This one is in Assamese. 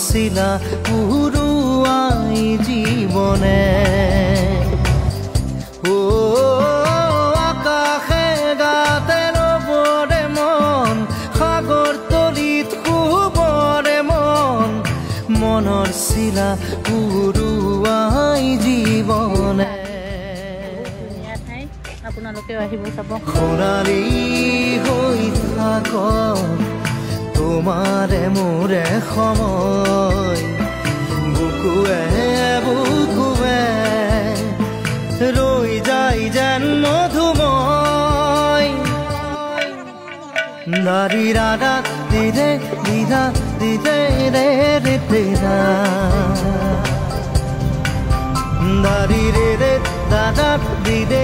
চিলা উৰুৱাই জীৱনে আকাশে গাতে ৰবৰে মন সাগৰ তলিত শুবৰে মন মনৰ চিলা উৰুৱাই জীৱনে আপোনালোকেও আহিব চাব সোণালী হৈ থাক তোমাৰে মোৰে সময় বুকুৱে বুকুৱে ৰৈ যায় যেন মধুময় নাৰী ৰাধা দিদে দিদা দিদে ৰে ৰে তেৰা দাৰি ৰে ৰে দাদা দিদে